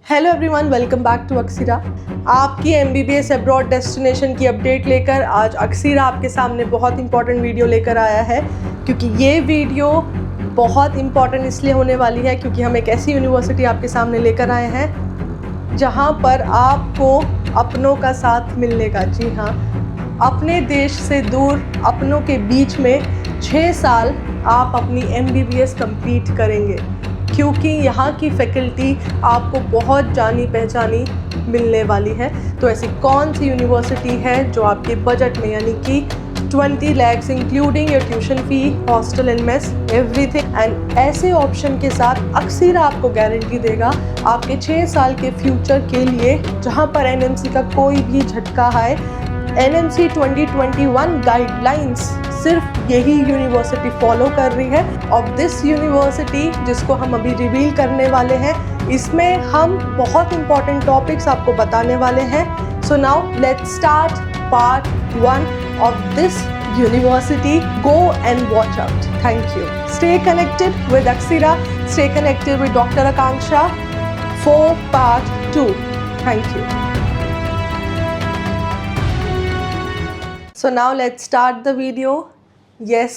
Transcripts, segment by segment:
Hello everyone, welcome back to Aksira. आपकी MBBS abroad destination की update लेकर आज अक्सीरा आपके सामने बहुत इंपॉर्टेंट वीडियो लेकर आया है, क्योंकि ये वीडियो बहुत इंपॉर्टेंट इसलिए होने वाली है क्योंकि हम एक ऐसी यूनिवर्सिटी आपके सामने लेकर आए हैं जहाँ पर आपको अपनों का साथ मिलने का, जी हाँ, अपने देश से दूर अपनों के बीच में 6 साल आप अपनी MBBS कंप्लीट करेंगे, क्योंकि यहाँ की फैकल्टी आपको बहुत जानी पहचानी मिलने वाली है। तो ऐसी कौन सी यूनिवर्सिटी है जो आपके बजट में, यानी कि 20 lakhs including your tuition fee, hostel and mess, everything, and ऐसे ऑप्शन के साथ अक्सीरा आपको गारंटी देगा आपके 6 साल के फ्यूचर के लिए, जहाँ पर NMC का कोई भी झटका आए। NMC 2021 गाइडलाइंस सिर्फ यही यूनिवर्सिटी फॉलो कर रही है। और दिस यूनिवर्सिटी जिसको हम अभी रिवील करने वाले हैं, इसमें हम बहुत इंपॉर्टेंट टॉपिक्स आपको बताने वाले हैं। So now let's start part 1 of this university. Go and watch out. Thank you. Stay connected with Aksira, stay connected with doctor Akanksha for part 2। Thank you. So now let's start the video. Yes,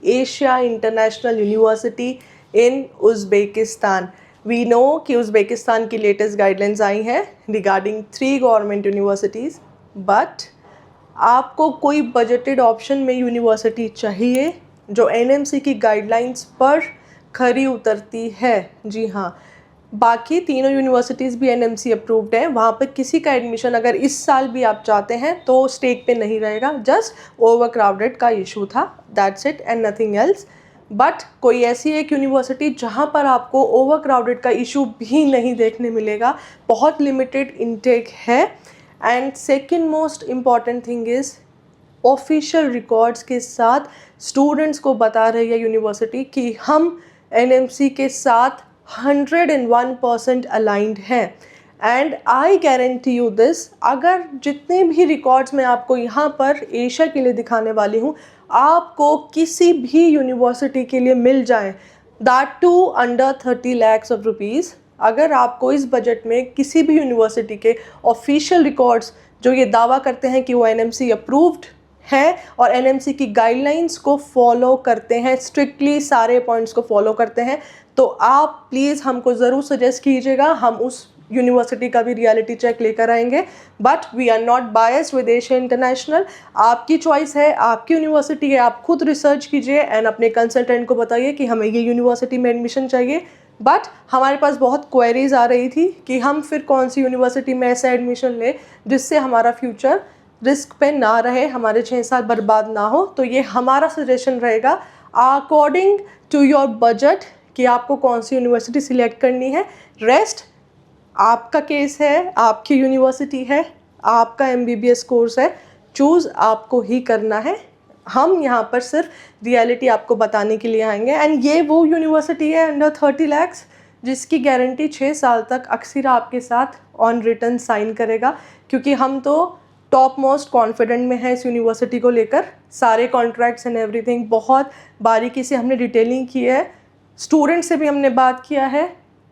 Asia International University in Uzbekistan. We know कि Uzbekistan की latest guidelines आई हैं regarding 3 government universities, but आपको कोई budgeted option में university चाहिए जो NMC की guidelines पर खरी उतरती है। जी हाँ, बाकी तीनों यूनिवर्सिटीज़ भी NMC अप्रूव्ड हैं। वहाँ पर किसी का एडमिशन अगर इस साल भी आप चाहते हैं तो स्टेक पे नहीं रहेगा, जस्ट ओवर क्राउडेड का इशू था, that's it and nothing else. But कोई ऐसी एक यूनिवर्सिटी जहाँ पर आपको ओवर क्राउडेड का इशू भी नहीं देखने मिलेगा, बहुत लिमिटेड इनटेक है। And second most important thing is official records के साथ स्टूडेंट्स को बता रही है यूनिवर्सिटी कि हम NMC के साथ 101% अलाइंड है। And I guarantee you this, अगर जितने भी रिकॉर्ड्स मैं आपको यहाँ पर एशिया के लिए दिखाने वाली हूँ, आपको किसी भी यूनिवर्सिटी के लिए मिल जाए, that too under 30 lakhs of rupees, अगर आपको इस बजट में किसी भी यूनिवर्सिटी के ऑफिशियल रिकॉर्ड्स जो ये दावा करते हैं कि वो NMC अप्रूव्ड हैं और NMC की गाइडलाइंस को फॉलो करते हैं, स्ट्रिक्टली सारे पॉइंट्स को फॉलो करते हैं, तो आप प्लीज़ हमको ज़रूर सजेस्ट कीजिएगा। हम उस यूनिवर्सिटी का भी रियलिटी चेक लेकर आएंगे। But we are not biased with Asia International. आपकी चॉइस है, आपकी यूनिवर्सिटी है, आप खुद रिसर्च कीजिए एंड अपने कंसल्टेंट को बताइए कि हमें ये यूनिवर्सिटी में एडमिशन चाहिए। बट हमारे पास बहुत क्वेरीज आ रही थी कि हम फिर कौन सी यूनिवर्सिटी में ऐसा एडमिशन लें जिससे हमारा फ्यूचर रिस्क पे ना रहे, हमारे 6 साल बर्बाद ना हो। तो ये हमारा सजेशन रहेगा अकॉर्डिंग टू योर बजट कि आपको कौन सी यूनिवर्सिटी सिलेक्ट करनी है। रेस्ट आपका केस है, आपकी यूनिवर्सिटी है, आपका MBBS कोर्स है, चूज़ आपको ही करना है। हम यहाँ पर सिर्फ रियलिटी आपको बताने के लिए आएंगे। एंड ये वो यूनिवर्सिटी है अंडर 30 lakhs जिसकी गारंटी 6 साल तक अक्सीरा आपके साथ ऑन रिटर्न साइन करेगा, क्योंकि हम तो टॉप मोस्ट कॉन्फिडेंट में है इस यूनिवर्सिटी को लेकर। सारे कॉन्ट्रैक्ट्स एंड एवरीथिंग बहुत बारीकी से हमने डिटेलिंग की है, स्टूडेंट से भी हमने बात किया है,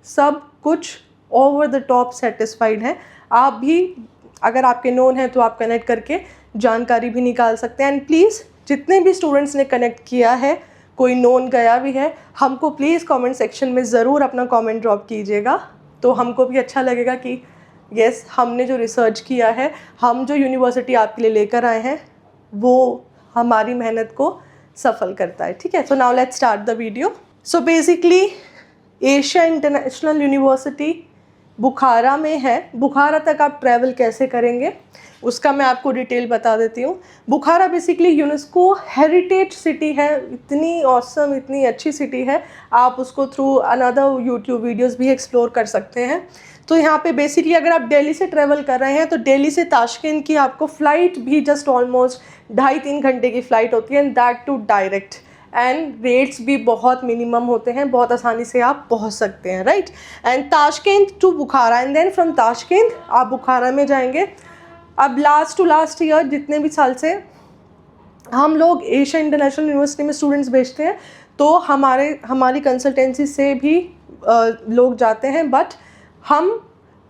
सब कुछ ओवर द टॉप सेटिस्फाइड है। आप भी अगर आपके नोन हैं तो आप कनेक्ट करके जानकारी भी निकाल सकते हैं। एंड प्लीज़ जितने भी स्टूडेंट्स ने कनेक्ट किया है, कोई नोन गया भी है, हमको प्लीज़ कमेंट सेक्शन में ज़रूर अपना कमेंट ड्रॉप कीजिएगा, तो हमको भी अच्छा लगेगा कि यस, हमने जो रिसर्च किया है, हम जो यूनिवर्सिटी आपके लिए लेकर आए हैं, वो हमारी मेहनत को सफल करता है। ठीक है, so now let's start the video. So basically Asia International University Bukhara में है। बुखारा तक आप ट्रैवल कैसे करेंगे उसका मैं आपको डिटेल बता देती हूँ। बुखारा बेसिकली यूनेस्को हेरिटेज सिटी है, इतनी ऑसम, इतनी अच्छी सिटी है, आप उसको थ्रू अनदर यूट्यूब वीडियोस भी एक्सप्लोर कर सकते हैं। तो यहाँ पे बेसिकली अगर आप दिल्ली से ट्रैवल कर रहे हैं तो दिल्ली से ताशकंद की आपको फ़्लाइट भी जस्ट ऑलमोस्ट 2.5-3 घंटे की फ़्लाइट होती है, and that too direct, and rates भी बहुत मिनिमम होते हैं, बहुत आसानी से आप पहुँच सकते हैं, right. And Tashkent to Bukhara, and then from Tashkent आप बुखारा में जाएंगे। अब लास्ट ईयर जितने भी साल से हम लोग एशिया इंटरनेशनल यूनिवर्सिटी में स्टूडेंट्स भेजते हैं, तो हमारी कंसल्टेंसी से भी लोग जाते हैं, बट हम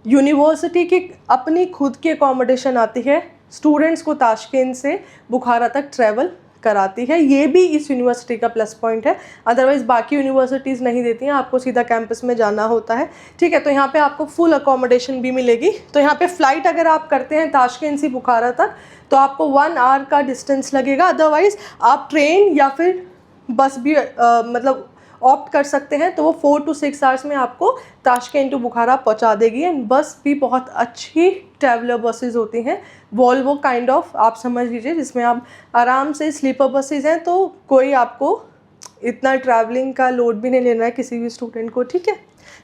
यूनिवर्सिटी की अपनी खुद की अकोमोडेशन आती है, स्टूडेंट्स को ताशकंद से बुखारा तक ट्रैवल कराती है। ये भी इस यूनिवर्सिटी का प्लस पॉइंट है, अदरवाइज़ बाकी यूनिवर्सिटीज़ नहीं देती हैं, आपको सीधा कैंपस में जाना होता है। ठीक है, तो यहाँ पे आपको फुल अकोमोडेशन भी मिलेगी। तो यहाँ पे फ़्लाइट अगर आप करते हैं ताशकंद से बुखारा तक तो आपको 1 आवर का डिस्टेंस लगेगा, अदरवाइज़ आप ट्रेन या फिर बस भी मतलब ऑप्ट कर सकते हैं, तो वो 4 to 6 आवर्स में आपको ताशकंद टू बुखारा पहुंचा देगी। एंड बस भी बहुत अच्छी ट्रैवलर बसेस होती हैं, वॉल्वो काइंड ऑफ आप समझ लीजिए, जिसमें आप आराम से, स्लीपर बसेस हैं तो कोई आपको इतना ट्रैवलिंग का लोड भी नहीं लेना है किसी भी स्टूडेंट को। ठीक है,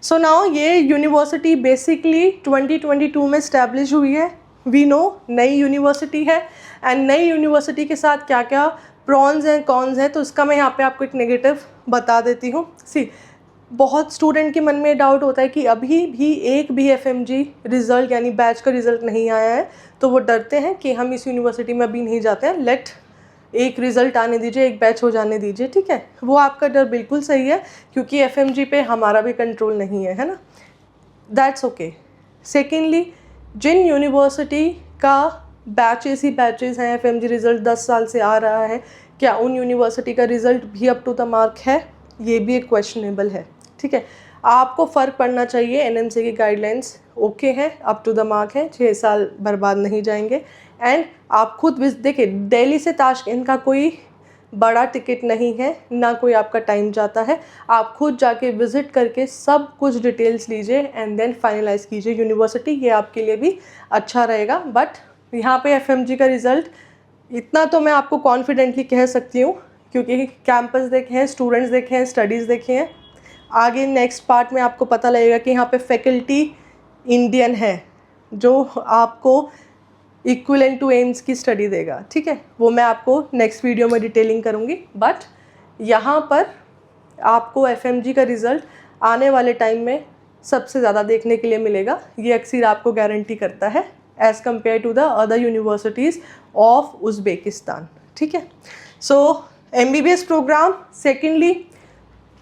सो नाउ ये यूनिवर्सिटी बेसिकली 2022 में इस्टेब्लिश हुई है। वी नो नई यूनिवर्सिटी है, एंड नई यूनिवर्सिटी के साथ क्या क्या प्रॉन्स हैं कॉन्स हैं, तो इसका मैं यहाँ पे आपको एक नेगेटिव बता देती हूँ। सी, बहुत स्टूडेंट के मन में डाउट होता है कि अभी भी एक भी FMG रिज़ल्ट यानी बैच का रिज़ल्ट नहीं आया है, तो वो डरते हैं कि हम इस यूनिवर्सिटी में अभी नहीं जाते हैं, लेट एक रिज़ल्ट आने दीजिए, एक बैच हो जाने दीजिए। ठीक है, वो आपका डर बिल्कुल सही है, क्योंकि FMG पे हमारा भी कंट्रोल नहीं है, है ना, दैट्स ओके। सेकेंडली, जिन यूनिवर्सिटी का बैचेस ही बैचेस हैं, FMG रिज़ल्ट 10 साल से आ रहा है, क्या उन यूनिवर्सिटी का रिज़ल्ट भी अप टू द मार्क है? ये भी एक क्वेश्चनेबल है। ठीक है, आपको फ़र्क पड़ना चाहिए, NMC की गाइडलाइंस ओके हैं, अप टू द मार्क है, 6 साल बर्बाद नहीं जाएंगे। एंड आप खुद देखिए, दिल्ली से ताशकंद का कोई बड़ा टिकट नहीं है, ना कोई आपका टाइम जाता है, आप खुद जाके विज़िट करके सब कुछ डिटेल्स लीजिए एंड देन फाइनलाइज़ कीजिए यूनिवर्सिटी, ये आपके लिए भी अच्छा रहेगा। बट यहाँ पे FMG का रिज़ल्ट इतना तो मैं आपको कॉन्फिडेंटली कह सकती हूँ, क्योंकि कैंपस देखे हैं, स्टूडेंट्स देखे हैं, स्टडीज़ देखे हैं। आगे नेक्स्ट पार्ट में आपको पता लगेगा कि यहाँ पे फैकल्टी इंडियन है जो आपको इक्विवेलेंट टू एम्स की स्टडी देगा। ठीक है, वो मैं आपको नेक्स्ट वीडियो में डिटेलिंग करूँगी। बट यहाँ पर आपको FMG का रिज़ल्ट आने वाले टाइम में सबसे ज़्यादा देखने के लिए मिलेगा, ये अक्सर आपको गारंटी करता है, as compare to the other universities of Uzbekistan. ठीक है, so MBBS programme secondly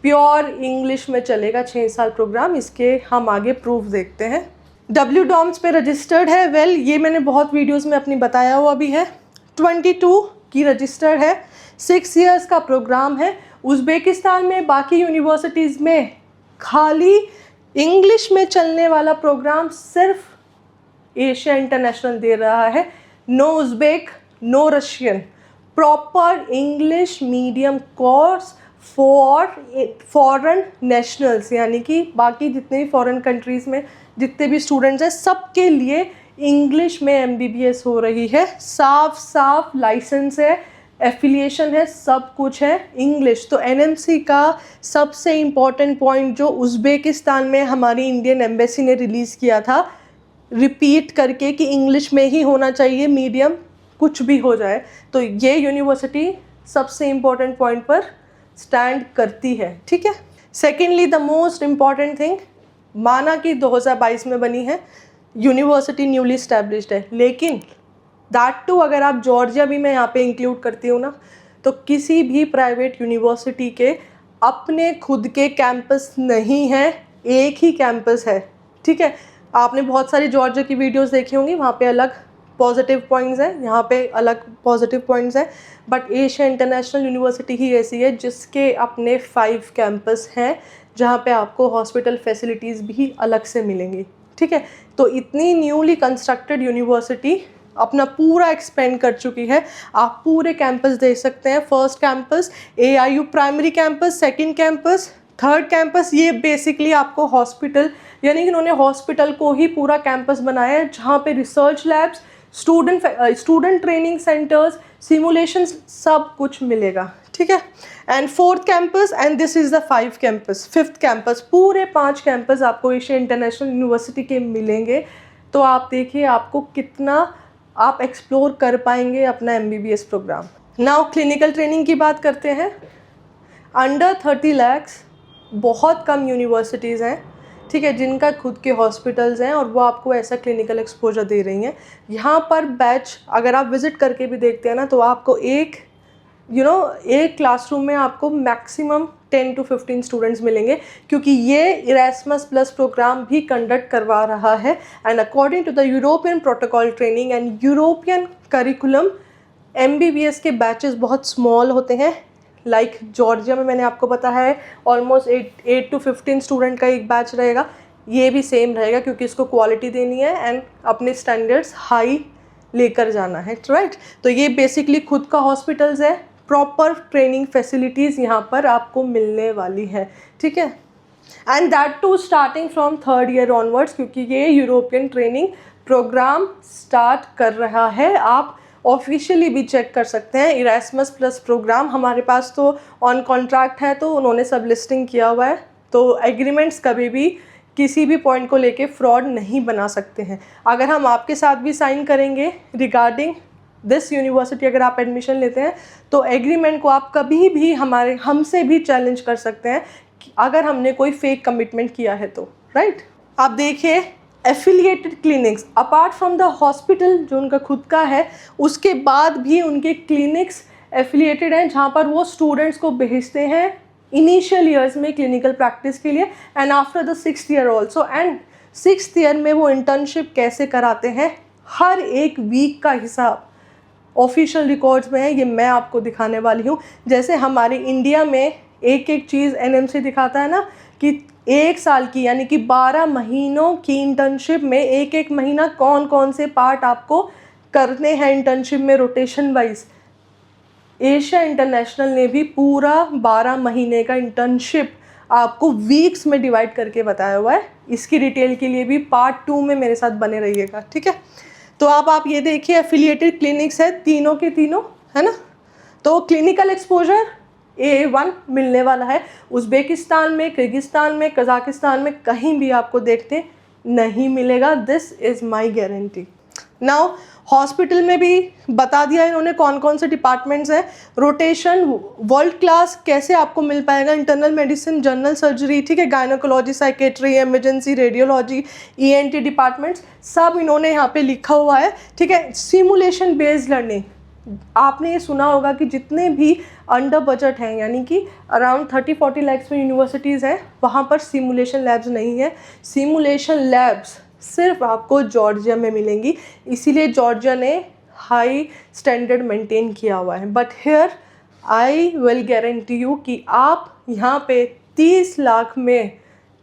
pure English में चलेगा, 6 साल प्रोग्राम, इसके हम आगे प्रूफ देखते हैं। WDOMS पे रजिस्टर्ड है, वेल ये मैंने बहुत वीडियोस में अपनी बताया हुआ भी है। 22 की रजिस्टर्ड है, 6 इयर्स का प्रोग्राम है। उज़्बेकिस्तान में बाकी यूनिवर्सिटीज़ में खाली इंग्लिश में चलने वाला प्रोग्राम सिर्फ एशिया इंटरनेशनल दे रहा है। No Uzbek, no Russian, proper English medium course for foreign nationals, यानी कि बाकी जितने भी फॉरेन कंट्रीज़ में जितने भी स्टूडेंट्स हैं सबके लिए इंग्लिश में MBBS हो रही है। साफ साफ लाइसेंस है, एफिलिएशन है, सब कुछ है इंग्लिश। तो NMC का सबसे इम्पॉर्टेंट पॉइंट जो उज़्बेकिस्तान में हमारी इंडियन एम्बेसी ने रिलीज़ किया था रिपीट करके कि इंग्लिश में ही होना चाहिए मीडियम, कुछ भी हो जाए, तो ये यूनिवर्सिटी सबसे इम्पॉर्टेंट पॉइंट पर स्टैंड करती है। ठीक है, secondly the most important thing, माना कि 2022 में बनी है, यूनिवर्सिटी न्यूली इस्टेब्लिश्ड है, लेकिन दैट टू अगर आप जॉर्जिया भी मैं यहाँ पे इंक्लूड करती हूँ ना, तो किसी भी प्राइवेट यूनिवर्सिटी के अपने खुद के कैंपस नहीं हैं, एक ही कैंपस है। ठीक है, आपने बहुत सारी जॉर्जिया की वीडियोस देखी होंगी, वहाँ पे अलग पॉजिटिव पॉइंट्स हैं, यहाँ पे अलग पॉजिटिव पॉइंट्स हैं, बट एशिया इंटरनेशनल यूनिवर्सिटी ही ऐसी है जिसके अपने 5 कैंपस हैं, जहाँ पे आपको हॉस्पिटल फैसिलिटीज़ भी अलग से मिलेंगी। ठीक है, तो इतनी न्यूली कंस्ट्रक्टेड यूनिवर्सिटी अपना पूरा एक्सपेंड कर चुकी है। आप पूरे कैंपस देख सकते हैं, first campus AIU primary campus, second campus, third campus, ये बेसिकली आपको हॉस्पिटल, यानी कि उन्होंने हॉस्पिटल को ही पूरा कैंपस बनाया है, जहाँ पे research labs, student training centres, simulations, सब कुछ मिलेगा। ठीक है, and fourth campus, and this is the 5 campus, fifth campus, पूरे 5 कैंपस आपको एशिया इंटरनेशनल यूनिवर्सिटी के मिलेंगे। तो आप देखिए आपको कितना आप एक्सप्लोर कर पाएंगे अपना MBBS programme. Now clinical training की बात करते हैं। अंडर 30 लाख बहुत कम यूनिवर्सिटीज़ हैं, ठीक है, जिनका खुद के हॉस्पिटल्स हैं और वो आपको ऐसा क्लिनिकल एक्सपोजर दे रही हैं। यहाँ पर बैच अगर आप विज़िट करके भी देखते हैं ना, तो आपको एक क्लासरूम में आपको मैक्सिमम 10 to 15 स्टूडेंट्स मिलेंगे, क्योंकि ये इरास्मस प्लस प्रोग्राम भी कंडक्ट करवा रहा है। And according to the European protocol training and European curriculum, MBBS के बैचेस बहुत स्मॉल होते हैं। लाइक जॉर्जिया में मैंने आपको बताया है ऑलमोस्ट 8 to 15 स्टूडेंट का एक बैच रहेगा। ये भी सेम रहेगा, क्योंकि इसको क्वालिटी देनी है एंड अपने स्टैंडर्ड्स हाई लेकर जाना है, राइट। तो ये बेसिकली खुद का हॉस्पिटल्स है, प्रॉपर ट्रेनिंग फैसिलिटीज़ यहाँ पर आपको मिलने वाली है, ठीक है। And that too starting from 3rd year onwards, क्योंकि ये यूरोपियन ट्रेनिंग प्रोग्राम स्टार्ट कर रहा है। आप ऑफिशियली भी चेक कर सकते हैं इरास्मस प्लस प्रोग्राम। हमारे पास तो ऑन कॉन्ट्रैक्ट है, तो उन्होंने सब लिस्टिंग किया हुआ है, तो एग्रीमेंट्स कभी भी किसी भी पॉइंट को लेके फ्रॉड नहीं बना सकते हैं। अगर हम आपके साथ भी साइन करेंगे रिगार्डिंग दिस यूनिवर्सिटी, अगर आप एडमिशन लेते हैं, तो एग्रीमेंट को आप कभी भी हमसे भी चैलेंज कर सकते हैं अगर हमने कोई फेक कमिटमेंट किया है तो, राइट। आप देखिए affiliated clinics apart from the hospital जो उनका खुद का है, उसके बाद भी उनके क्लिनिक्स एफिलिएटेड हैं, जहाँ पर वो स्टूडेंट्स को भेजते हैं इनिशियल ईयर्स में क्लिनिकल प्रैक्टिस के लिए and after the 6th year also. And 6th year में वो इंटर्नशिप कैसे कराते हैं, हर एक वीक का हिसाब ऑफिशियल रिकॉर्ड्स में है, ये मैं आपको दिखाने वाली हूँ। जैसे हमारे इंडिया में एक एक चीज़ NMC दिखाता है ना, कि 1 साल की यानी कि 12 महीनों की इंटर्नशिप में एक एक महीना कौन कौन से पार्ट आपको करने हैं इंटर्नशिप में रोटेशन वाइज। एशिया इंटरनेशनल ने भी पूरा 12 महीने का इंटर्नशिप आपको वीक्स में डिवाइड करके बताया हुआ है। इसकी डिटेल के लिए भी पार्ट 2 में मेरे साथ बने रहिएगा, ठीक है। तो आप ये देखिए एफिलिएटेड क्लिनिक्स है तीनों के तीनों, है ना। तो क्लिनिकल एक्सपोजर A1 मिलने वाला है। उज़्बेकिस्तान में, किर्गिस्तान में, कज़ाकिस्तान में कहीं भी आपको देखते नहीं मिलेगा, this is my guarantee. Now hospital में भी बता दिया इन्होंने कौन कौन से डिपार्टमेंट्स हैं। रोटेशन वर्ल्ड क्लास कैसे आपको मिल पाएगा, इंटरनल मेडिसिन, जनरल सर्जरी, ठीक है, gynaecology, psychiatry, emergency, radiology, ENT departments, सब इन्होंने यहाँ पे लिखा हुआ है, ठीक है। सिमुलेशन बेस्ड लर्निंग, आपने ये सुना होगा कि जितने भी अंडर बजट हैं, यानी कि अराउंड 30-40 लाख में यूनिवर्सिटीज़ हैं, वहाँ पर सिमुलेशन लैब्स नहीं है। सिमुलेशन लैब्स सिर्फ आपको जॉर्जिया में मिलेंगी, इसीलिए जॉर्जिया ने हाई स्टैंडर्ड मेंटेन किया हुआ है। But here I will guarantee you कि आप यहाँ पे 30 लाख में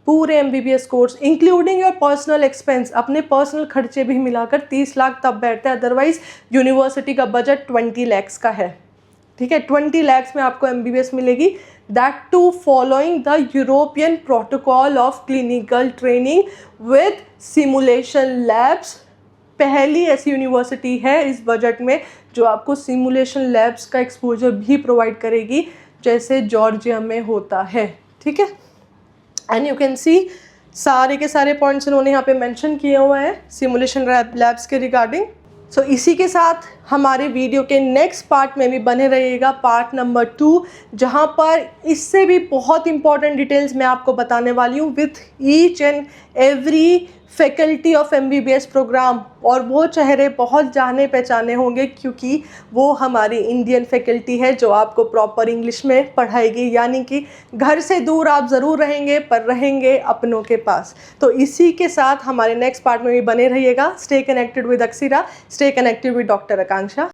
पूरे MBBS course including your personal expense, अपने पर्सनल खर्चे भी मिलाकर 30 लाख तब बैठते हैं। अदरवाइज यूनिवर्सिटी का बजट 20 लाख का है, ठीक है। 20 लाख में आपको MBBS मिलेगी, that too following the European protocol of clinical training with simulation labs. पहली ऐसी यूनिवर्सिटी है इस बजट में जो आपको सिमुलेशन लैब्स का एक्सपोजर भी प्रोवाइड करेगी, जैसे जॉर्जिया में होता है, ठीक है। एंड यू कैन सी सारे के सारे पॉइंट्स इन्होंने यहाँ पे मेंशन किए हुए हैं सिमुलेशन लैब्स के रिगार्डिंग। सो इसी के साथ हमारे वीडियो के नेक्स्ट पार्ट में भी बने रहिएगा, पार्ट नंबर 2, जहाँ पर इससे भी बहुत इंपॉर्टेंट डिटेल्स मैं आपको बताने वाली हूँ with each and every faculty of MBBS programme. और वो चेहरे बहुत जाने पहचाने होंगे, क्योंकि वो हमारी इंडियन फैकल्टी है जो आपको प्रॉपर इंग्लिश में पढ़ाएगी, यानी कि घर से दूर आप ज़रूर रहेंगे पर रहेंगे अपनों के पास। तो इसी के साथ हमारे नेक्स्ट पार्ट में भी बने रहिएगा। Stay connected with Aksira, stay connected with doctor Akanksha.